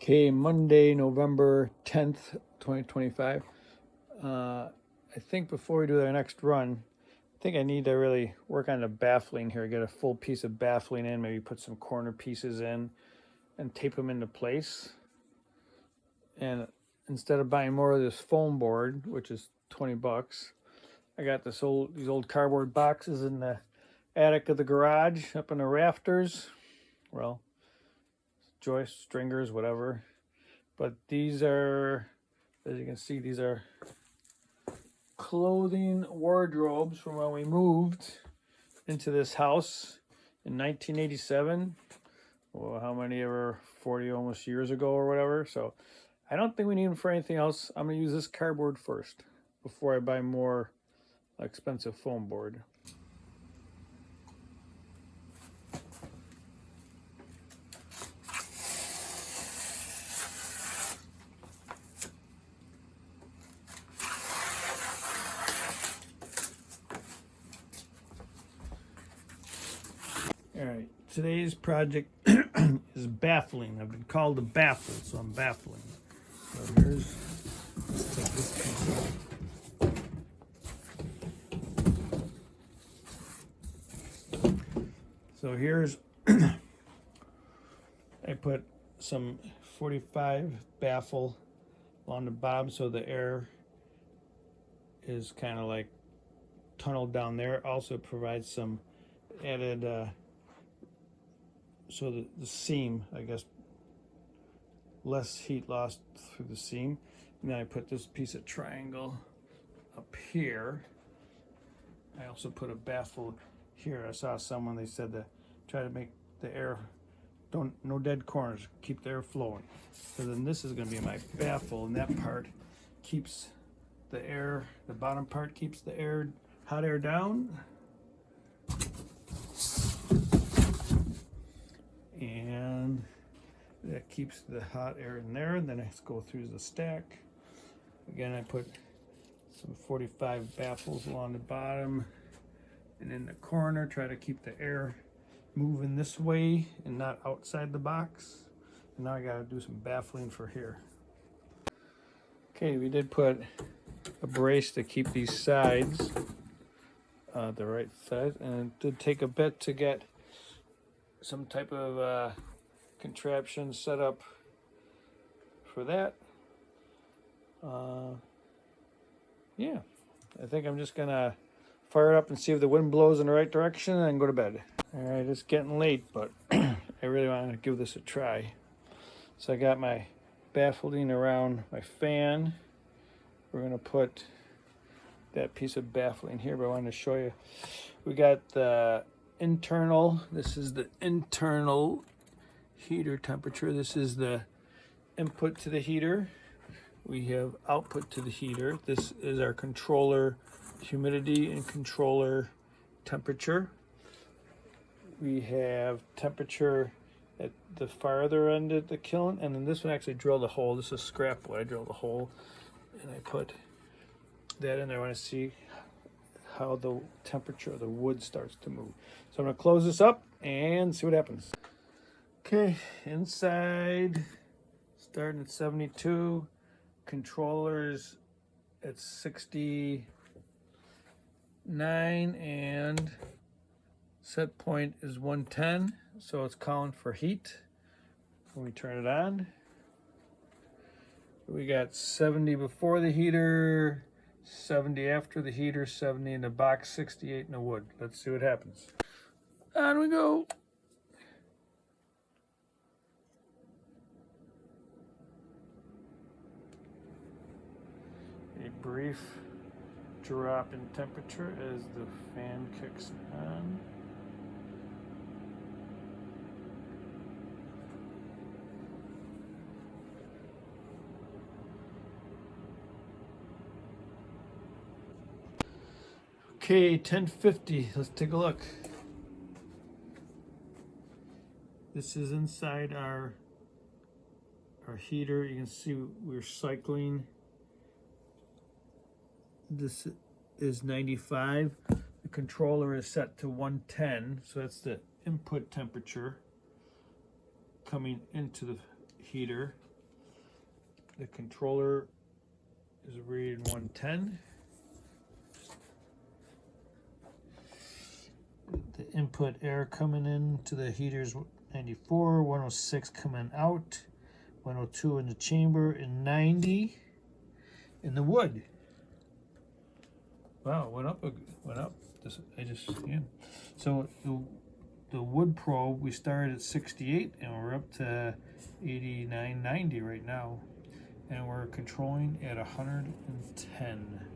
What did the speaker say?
Okay, Monday, November 10th, 2025. I think before we do our next run, I think I need to really work on the baffling here. Get a full piece of baffling in, maybe put some corner pieces in and tape them into place. And instead of buying more of this foam board, which is 20 bucks, I got these old cardboard boxes in the attic of the garage up in the rafters. Well, joists, stringers, whatever. But these are, as you can see, these are clothing wardrobes from when we moved into this house in 1987. Well, how many ever, 40 almost years ago or whatever. So I don't think we need them for anything else. I'm going to use this cardboard first before I buy more expensive foam board. All right, today's project is baffling. I've been called a baffle, so I'm baffling. So let's take this piece off. So here's, I put some 45 baffle on the bottom so the air is kind of like tunneled down there. Also provides some added so the seam, I guess, less heat lost through the seam. And then I put this piece of triangle up here. I also put a baffle here. I saw someone, they said to try to make the air, no dead corners, keep the air flowing. So then this is going to be my baffle, and that part keeps the air, the bottom part keeps the air, hot air down. And that keeps the hot air in there. And then I go through the stack. Again, I put some 45 baffles along the bottom and in the corner. Try to keep the air moving this way and not outside the box. And now I got to do some baffling for here. Okay, we did put a brace to keep these sides the right size, and it did take a bit to get some type of contraption set up for that. Yeah, I think I'm just gonna fire it up and see if the wind blows in the right direction and go to bed. All right, it's getting late, but I really want to give this a try. So I got my baffling around my fan. We're gonna put that piece of baffling here, but I wanted to show you. We got the internal, this is the internal heater temperature. This is the input to the heater. We have output to the heater. This is our controller humidity and controller temperature. We have temperature at the farther end of the kiln, and then this one actually drilled a hole. This is scrap wood. I drilled a hole and I put that in there. I want to see how the temperature of the wood starts to move. So I'm going to close this up and see what happens. Okay, inside, starting at 72, controllers at 69, and set point is 110, so it's calling for heat. When we turn it on, we got 70 before the heater, 70 after the heater, 70 in the box, 68 in the wood. Let's see what happens. On we go. A brief drop in temperature as the fan kicks on. Okay, 1050. Let's take a look. This is inside our heater. You can see we're cycling. This is 95. The controller is set to 110, so that's the input temperature coming into the heater. The controller is reading 110. The input air coming in to the heaters 94, 106 coming out, 102 in the chamber, and 90 in the wood. Wow, went up. This, yeah. So the wood probe, we started at 68 and we're up to 89, 90 right now, and we're controlling at 110.